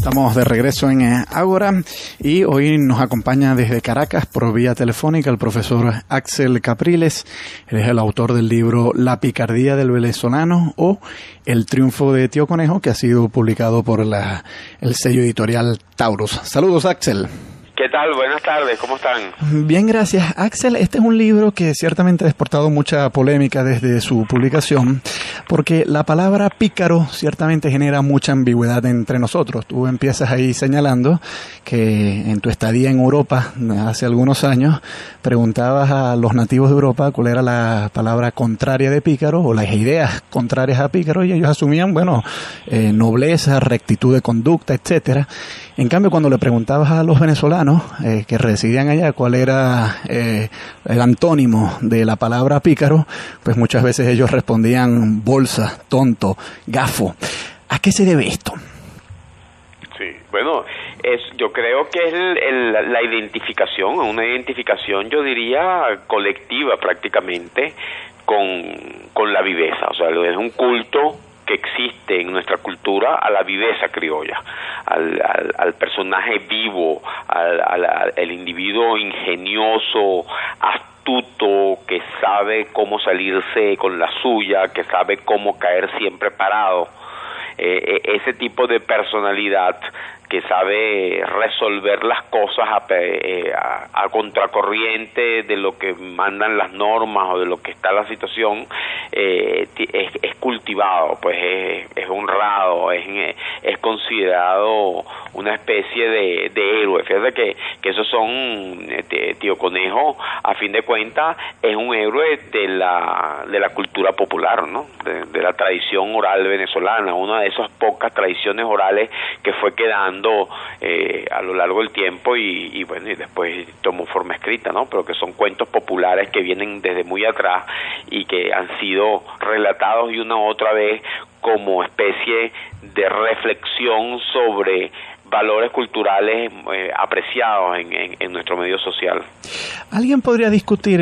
Estamos de regreso en Ágora y hoy nos acompaña desde Caracas por vía telefónica el profesor Axel Capriles. Él es el autor del libro La picardía del venezolano o El triunfo de Tío Conejo, que ha sido publicado por el sello editorial Taurus. Saludos, Axel. ¿Qué tal? Buenas tardes, ¿cómo están? Bien, gracias. Axel, este es un libro que ciertamente ha despertado mucha polémica desde su publicación, porque la palabra pícaro ciertamente genera mucha ambigüedad entre nosotros. Tú empiezas ahí señalando que en tu estadía en Europa hace algunos años preguntabas a los nativos de Europa cuál era la palabra contraria de pícaro o las ideas contrarias a pícaro, y ellos asumían, nobleza, rectitud de conducta, etcétera. En cambio, cuando le preguntabas a los venezolanos que residían allá cuál era el antónimo de la palabra pícaro, pues muchas veces ellos respondían bolsa, tonto, gafo. ¿A qué se debe esto? Sí, bueno, yo creo que es la identificación, una identificación, yo diría, colectiva prácticamente con la viveza. O sea, es un culto que existe en nuestra cultura a la viveza criolla, al personaje vivo, al individuo ingenioso, astuto, que sabe cómo salirse con la suya, que sabe cómo caer siempre parado. Ese tipo de personalidad que sabe resolver las cosas a contracorriente de lo que mandan las normas o de lo que está la situación, es cultivado, pues es honrado, es considerado una especie de héroe. Fíjate que esos son, Tío Conejo, a fin de cuentas, es un héroe de la cultura popular, ¿no? De la tradición oral venezolana, una de esas pocas tradiciones orales que fue quedando a lo largo del tiempo y después tomó forma escrita, ¿no? Pero que son cuentos populares que vienen desde muy atrás y que han sido relatados y una u otra vez como especie de reflexión sobre valores culturales apreciados en nuestro medio social. ¿Alguien podría discutir,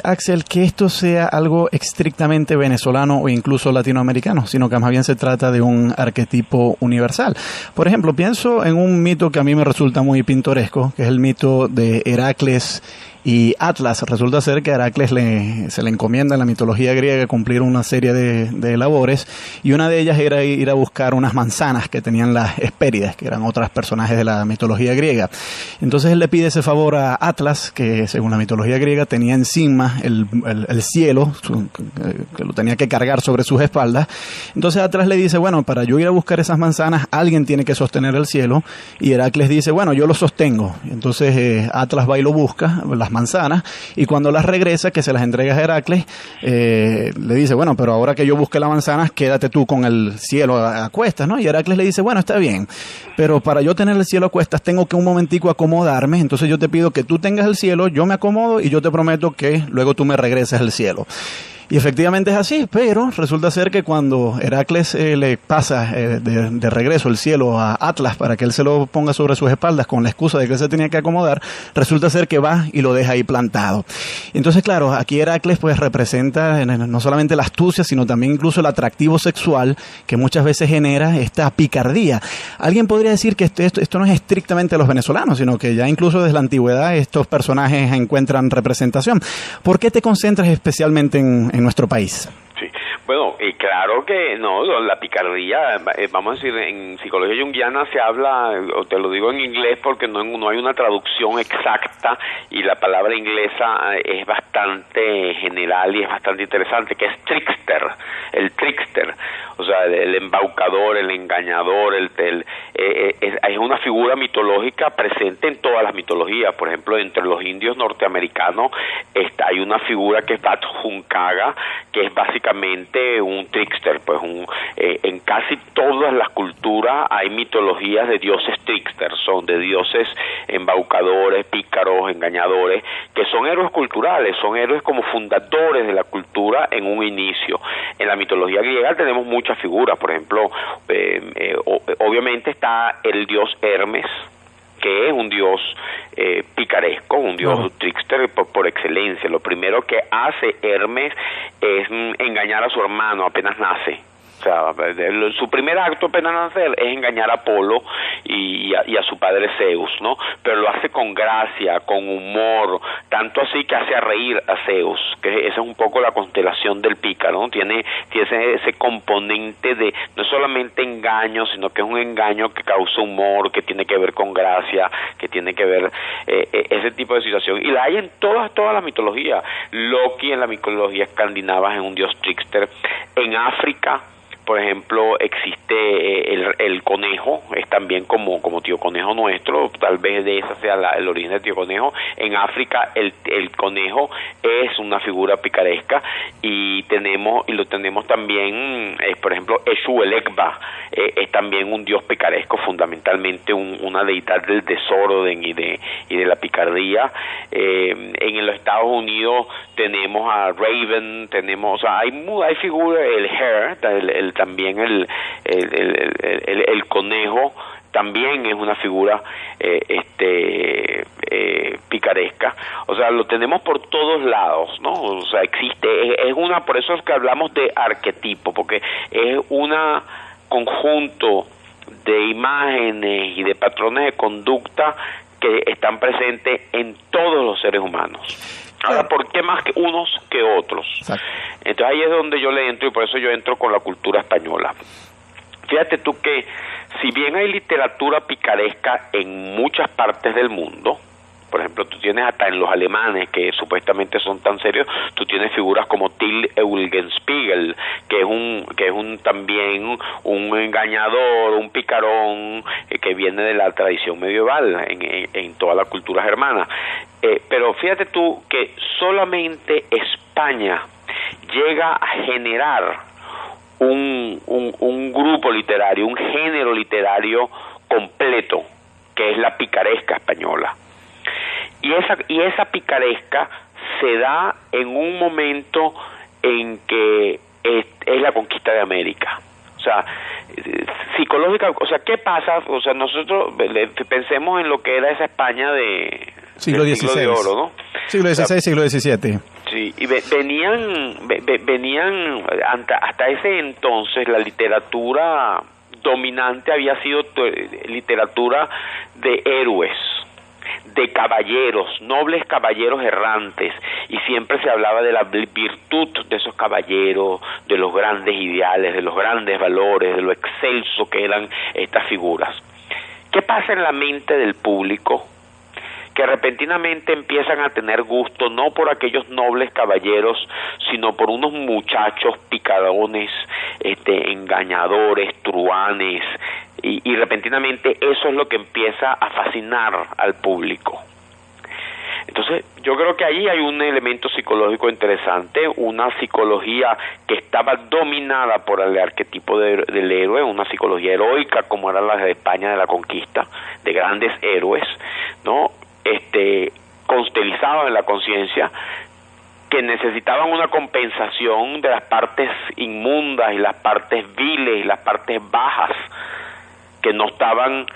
Axel, que esto sea algo estrictamente venezolano o incluso latinoamericano, sino que más bien se trata de un arquetipo universal? Por ejemplo, pienso en un mito que a mí me resulta muy pintoresco, que es el mito de Heracles y Atlas. Resulta ser que a Heracles se le encomienda en la mitología griega cumplir una serie de labores, y una de ellas era ir a buscar unas manzanas que tenían las Hespérides, que eran otros personajes de la mitología griega. Entonces él le pide ese favor a Atlas, que según la mitología griega tenía encima el cielo, que lo tenía que cargar sobre sus espaldas. Entonces Atlas le dice, bueno, para yo ir a buscar esas manzanas, alguien tiene que sostener el cielo, y Heracles dice, bueno, yo lo sostengo. Entonces Atlas va y lo busca, las manzanas, y cuando las regresa, que se las entrega a Heracles, le dice, bueno, pero ahora que yo busqué las manzanas, quédate tú con el cielo a cuestas, ¿no? Y Heracles le dice, bueno, está bien, pero para yo tener el cielo a cuestas tengo que un momentico acomodarme, entonces yo te pido que tú tengas el cielo, yo me acomodo y yo te prometo que luego tú me regreses el cielo. Y efectivamente es así, pero resulta ser que cuando Heracles le pasa de regreso el cielo a Atlas para que él se lo ponga sobre sus espaldas con la excusa de que él se tenía que acomodar, resulta ser que va y lo deja ahí plantado. Entonces, claro, aquí Heracles pues representa no solamente la astucia, sino también incluso el atractivo sexual que muchas veces genera esta picardía. Alguien podría decir que esto no es estrictamente de los venezolanos, sino que ya incluso desde la antigüedad estos personajes encuentran representación. ¿Por qué te concentras especialmente en nuestro país? Sí, bueno, y claro que no, la picardía, vamos a decir, en psicología junguiana se habla, o te lo digo en inglés porque no hay una traducción exacta, y la palabra inglesa es bastante general y es bastante interesante, que es trickster, el trickster, o sea, el embaucador, el engañador, es una figura mitológica presente en todas las mitologías. Por ejemplo, entre los indios norteamericanos hay una figura que es Bat Hunkaga, que es básicamente un trickster. Pues en casi todas las culturas hay mitologías de dioses trickster, son de dioses embaucadores, pícaros, engañadores, que son héroes culturales, son héroes como fundadores de la cultura en un inicio. En la mitología griega tenemos muchas figuras, por ejemplo, obviamente está el dios Hermes, que es un dios picaresco, un dios trickster por excelencia. Lo primero que hace Hermes es engañar a su hermano apenas nace. O sea, su primer acto apenas nacer es engañar a Apolo y a su padre Zeus, ¿no? Pero lo hace con gracia, con humor, tanto así que hace a reír a Zeus, que esa es un poco la constelación del pícaro, ¿no? Tiene ese componente de no solamente engaño, sino que es un engaño que causa humor, que tiene que ver con gracia, que tiene que ver ese tipo de situación. Y la hay en toda la mitología. Loki en la mitología escandinava es un dios trickster. En África, por ejemplo, existe el conejo, es también como Tío Conejo nuestro, tal vez de esa sea el origen de Tío Conejo. En África el conejo es una figura picaresca y lo tenemos también, por ejemplo, Eshu el Ekba, es también un dios picaresco, fundamentalmente una deidad del desorden y de la picardía. En los Estados Unidos tenemos a Raven, tenemos, o sea, hay figuras, el Hare, también el conejo también es una figura picaresca. O sea, lo tenemos por todos lados, ¿no? O sea, existe, por eso es que hablamos de arquetipo, porque es una conjunto de imágenes y de patrones de conducta que están presentes en todos los seres humanos. Ahora, ¿por qué más que unos que otros? Exacto. Entonces ahí es donde yo le entro, y por eso yo entro con la cultura española. Fíjate tú que si bien hay literatura picaresca en muchas partes del mundo, por ejemplo, tú tienes hasta en los alemanes, que supuestamente son tan serios, tú tienes figuras como Till Eulenspiegel, que es también un engañador, un picarón, que viene de la tradición medieval en toda la cultura germana. Pero fíjate tú que solamente España llega a generar un grupo literario, un género literario completo, que es la picaresca española. Y esa picaresca se da en un momento en que es la conquista de América. O sea, psicológica, o sea, ¿qué pasa? O sea, nosotros pensemos en lo que era esa España siglo XVI de oro, ¿no? Siglo XVI, o sea, siglo XVII. Sí, y venían hasta ese entonces la literatura dominante había sido literatura de héroes, de caballeros, nobles caballeros errantes, y siempre se hablaba de la virtud de esos caballeros, de los grandes ideales, de los grandes valores, de lo excelso que eran estas figuras. ¿Qué pasa en la mente del público? Que repentinamente empiezan a tener gusto no por aquellos nobles caballeros, sino por unos muchachos picarones, engañadores, truanes, y repentinamente eso es lo que empieza a fascinar al público. Entonces, yo creo que ahí hay un elemento psicológico interesante, una psicología que estaba dominada por el arquetipo del héroe, una psicología heroica como era la de España de la conquista, de grandes héroes, ¿no? Constelizados en la conciencia, que necesitaban una compensación de las partes inmundas y las partes viles y las partes bajas que no estaban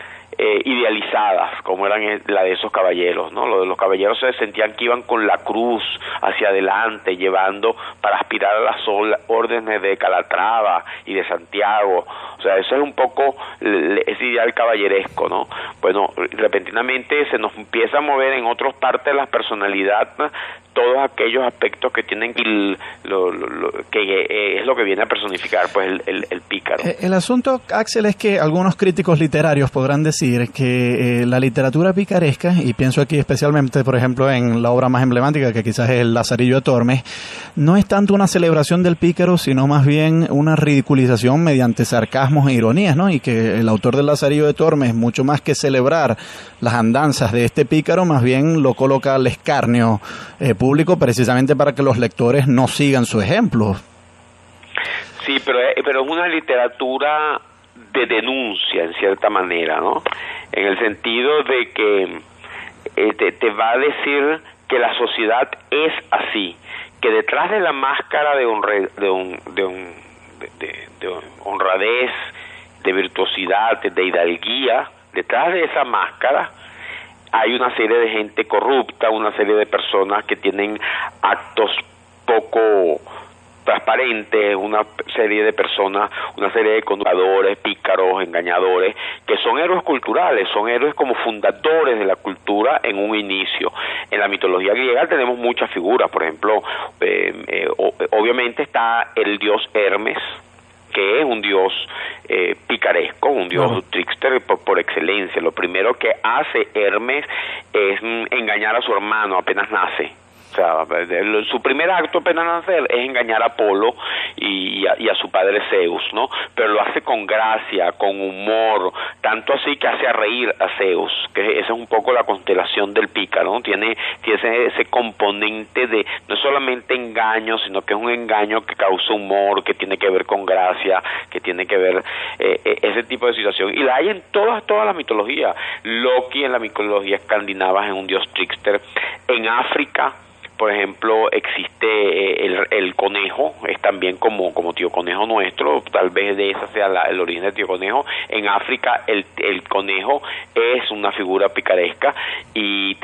idealizadas como eran la de esos caballeros, ¿no? Los caballeros se sentían que iban con la cruz hacia adelante, llevando para aspirar a las órdenes de Calatrava y de Santiago. O sea, eso es un poco ese ideal caballeresco, ¿no? Bueno, repentinamente se nos empieza a mover en otras partes de la personalidad, ¿no? Todos aquellos aspectos que tienen que es lo que viene a personificar pues el pícaro. El asunto, Axel, es que algunos críticos literarios podrán decir que la literatura picaresca, y pienso aquí especialmente, por ejemplo, en la obra más emblemática, que quizás es El Lazarillo de Tormes, no es tanto una celebración del pícaro, sino más bien una ridiculización mediante sarcasmos e ironías, ¿no? Y que el autor del Lazarillo de Tormes, mucho más que celebrar las andanzas de este pícaro, más bien lo coloca al escarnio público, precisamente para que los lectores no sigan su ejemplo. Sí, pero es una literatura de denuncia, en cierta manera, ¿no? En el sentido de que te va a decir que la sociedad es así, que detrás de la máscara de honradez, de virtuosidad, de hidalguía, detrás de esa máscara hay una serie de gente corrupta, una serie de personas que tienen actos poco transparentes, una serie de personas, una serie de conductores, pícaros, engañadores, que son héroes culturales, son héroes como fundadores de la cultura en un inicio. En la mitología griega tenemos muchas figuras, por ejemplo, obviamente está el dios Hermes, que es un dios picaresco, un dios trickster por excelencia. Lo primero que hace Hermes es engañar a su hermano apenas nace. O sea, su primer acto apenas nacer es engañar a Apolo y a su padre Zeus, ¿no? Pero lo hace con gracia, con humor, tanto así que hace a reír a Zeus, que esa es un poco la constelación del pícaro, ¿no? Tiene ese componente de no solamente engaño, sino que es un engaño que causa humor, que tiene que ver con gracia, que tiene que ver ese tipo de situación. Y la hay en todas las mitologías. Loki en la mitología escandinava es un dios trickster. En África, por ejemplo, existe el conejo, es también como Tío Conejo nuestro, tal vez de esa sea el origen de Tío Conejo. En África el conejo es una figura picaresca y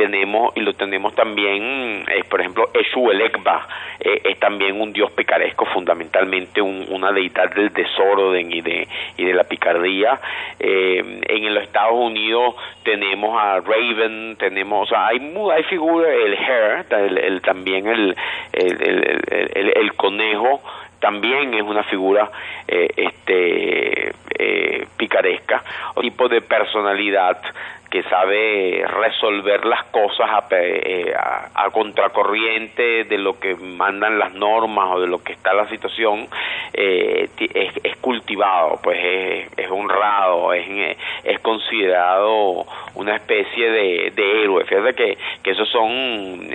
lo tenemos también, por ejemplo, Eshu el Ekba, es también un dios picaresco, fundamentalmente una deidad del desorden y de la picardía. En los Estados Unidos tenemos a Raven, o sea, hay figuras, el Hare, también el conejo también es una figura picaresca, un tipo de personalidad que sabe resolver las cosas a contracorriente de lo que mandan las normas o de lo que está la situación. Es cultivado, pues es honrado, es considerado una especie de héroe. Fíjate que esos son,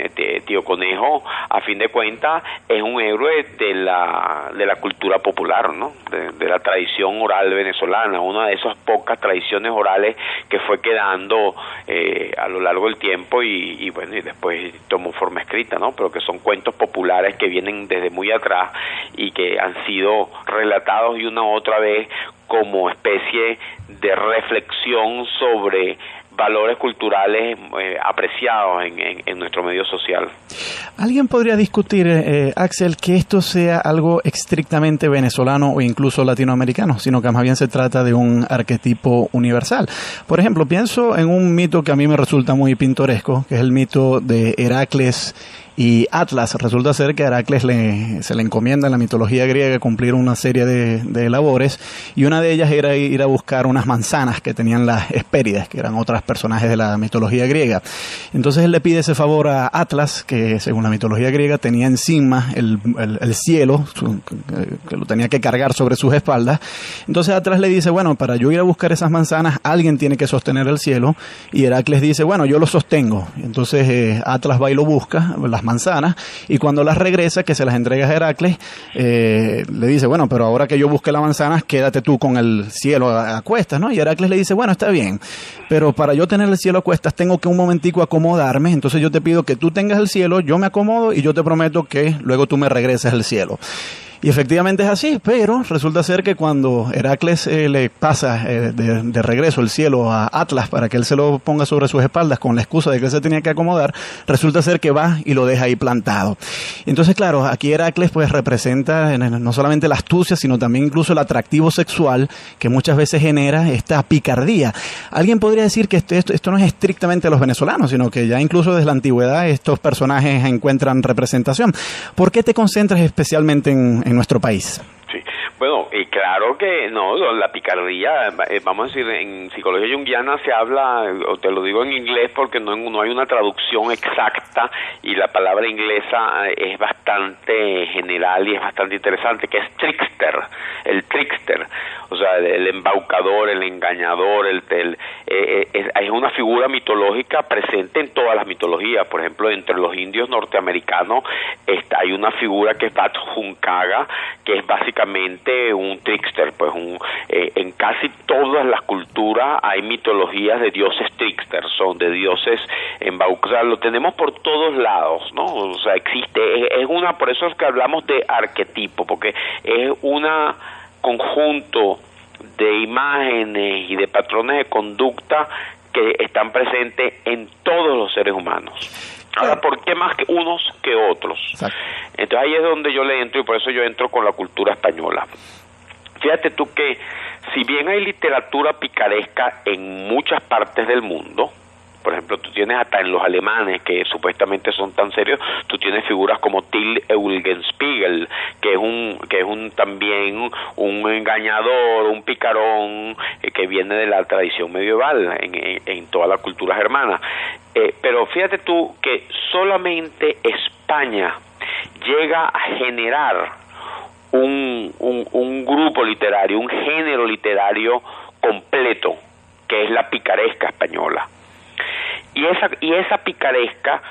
Tío Conejo, a fin de cuentas, es un héroe de la cultura popular, ¿no? De la tradición oral venezolana, una de esas pocas tradiciones orales que fue quedando a lo largo del tiempo y bueno, y después tomó forma escrita, ¿no? Pero que son cuentos populares que vienen desde muy atrás y que han sido relatados y una otra vez como especie de reflexión sobre valores culturales apreciados en nuestro medio social. ¿Alguien podría discutir, Axel, que esto sea algo estrictamente venezolano o incluso latinoamericano, sino que más bien se trata de un arquetipo universal? Por ejemplo, pienso en un mito que a mí me resulta muy pintoresco, que es el mito de Heracles y Atlas. Resulta ser que a Heracles se le encomienda en la mitología griega cumplir una serie de labores, y una de ellas era ir a buscar unas manzanas que tenían las Hespérides, que eran otras personajes de la mitología griega. Entonces él le pide ese favor a Atlas, que según la mitología griega tenía encima el cielo, que lo tenía que cargar sobre sus espaldas. Entonces Atlas le dice, bueno, para yo ir a buscar esas manzanas, alguien tiene que sostener el cielo, y Heracles dice, bueno, yo lo sostengo. Entonces Atlas va y lo busca, las manzanas, y cuando las regresa, que se las entrega a Heracles, le dice, bueno, pero ahora que yo busqué las manzanas, quédate tú con el cielo a cuestas, ¿no? Y Heracles le dice, bueno, está bien, pero para yo tener el cielo a cuestas tengo que un momentico acomodarme, entonces yo te pido que tú tengas el cielo, yo me acomodo y yo te prometo que luego tú me regreses el cielo. Y efectivamente es así, pero resulta ser que cuando Heracles le pasa de regreso el cielo a Atlas para que él se lo ponga sobre sus espaldas con la excusa de que él se tenía que acomodar, resulta ser que va y lo deja ahí plantado. Entonces, claro, aquí Heracles pues representa no solamente la astucia, sino también incluso el atractivo sexual que muchas veces genera esta picardía. Alguien podría decir que esto no es estrictamente de los venezolanos, sino que ya incluso desde la antigüedad estos personajes encuentran representación. ¿Por qué te concentras especialmente en nuestro país? Sí, bueno, claro que no, la picardía, vamos a decir, en psicología junguiana se habla, o te lo digo en inglés porque no hay una traducción exacta, y la palabra inglesa es bastante general y es bastante interesante, que es trickster, el trickster, o sea, el embaucador, el engañador, es una figura mitológica presente en todas las mitologías. Por ejemplo, entre los indios norteamericanos hay una figura que es Bat Hunkaga, que es básicamente un trickster. Pues en casi todas las culturas hay mitologías de dioses trickster, son de dioses embaucados, o sea, lo tenemos por todos lados, ¿no? O sea, existe, por eso es que hablamos de arquetipo, porque es una conjunto de imágenes y de patrones de conducta que están presentes en todos los seres humanos. Ahora, ¿por qué más que unos que otros? Exacto. Entonces ahí es donde yo le entro, y por eso yo entro con la cultura española. Fíjate tú que si bien hay literatura picaresca en muchas partes del mundo, por ejemplo, tú tienes hasta en los alemanes, que supuestamente son tan serios, tú tienes figuras como Till Eulenspiegel, que es un también un engañador, un picarón, que viene de la tradición medieval en toda la cultura germana. Pero fíjate tú que solamente España llega a generar un grupo literario, un género literario completo, que es la picaresca española. Y esa picaresca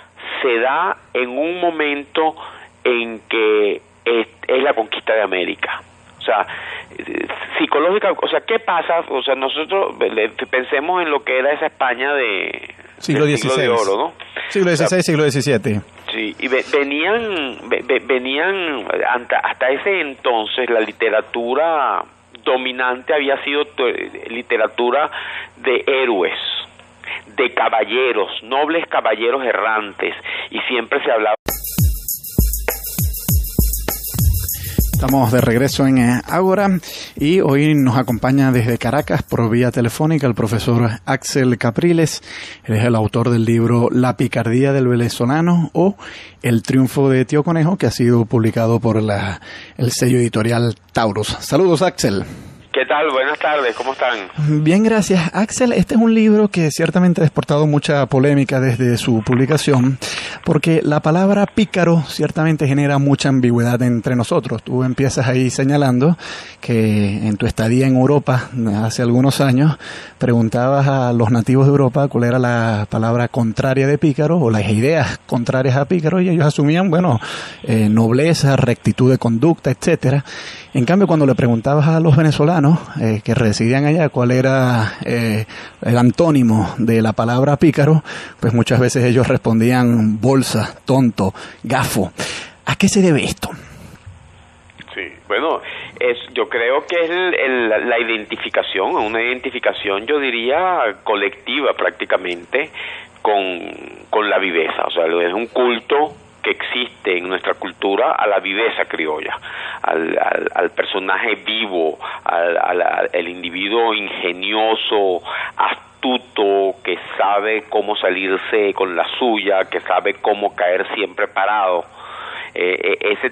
se da en un momento en que es la conquista de América. O sea, psicológica, o sea, ¿qué pasa? O sea, nosotros pensemos en lo que era esa España siglo XVI, de oro, ¿no? Siglo XVI, o sea, siglo XVII. Sí, y venían hasta ese entonces la literatura dominante había sido literatura de héroes, de caballeros, nobles caballeros errantes, y siempre se hablaba. Estamos de regreso en Ágora y hoy nos acompaña desde Caracas por vía telefónica el profesor Axel Capriles. Él es el autor del libro La picardía del venezolano o El triunfo de Tío Conejo, que ha sido publicado por el sello editorial Taurus. Saludos, Axel. ¿Qué tal? Buenas tardes, ¿cómo están? Bien, gracias. Axel, este es un libro que ciertamente ha exportado mucha polémica desde su publicación, porque la palabra pícaro ciertamente genera mucha ambigüedad entre nosotros. Tú empiezas ahí señalando que en tu estadía en Europa hace algunos años preguntabas a los nativos de Europa cuál era la palabra contraria de pícaro o las ideas contrarias a pícaro, y ellos asumían, nobleza, rectitud de conducta, etcétera. En cambio, cuando le preguntabas a los venezolanos que residían allá cuál era el antónimo de la palabra pícaro, pues muchas veces ellos respondían bolsa, tonto, gafo. ¿A qué se debe esto? Sí, bueno, yo creo que es la identificación, una identificación, yo diría, colectiva prácticamente con la viveza. O sea, es un culto que existe en nuestra cultura a la viveza criolla, al personaje vivo, al individuo ingenioso, astuto, que sabe cómo salirse con la suya, que sabe cómo caer siempre parado. Ese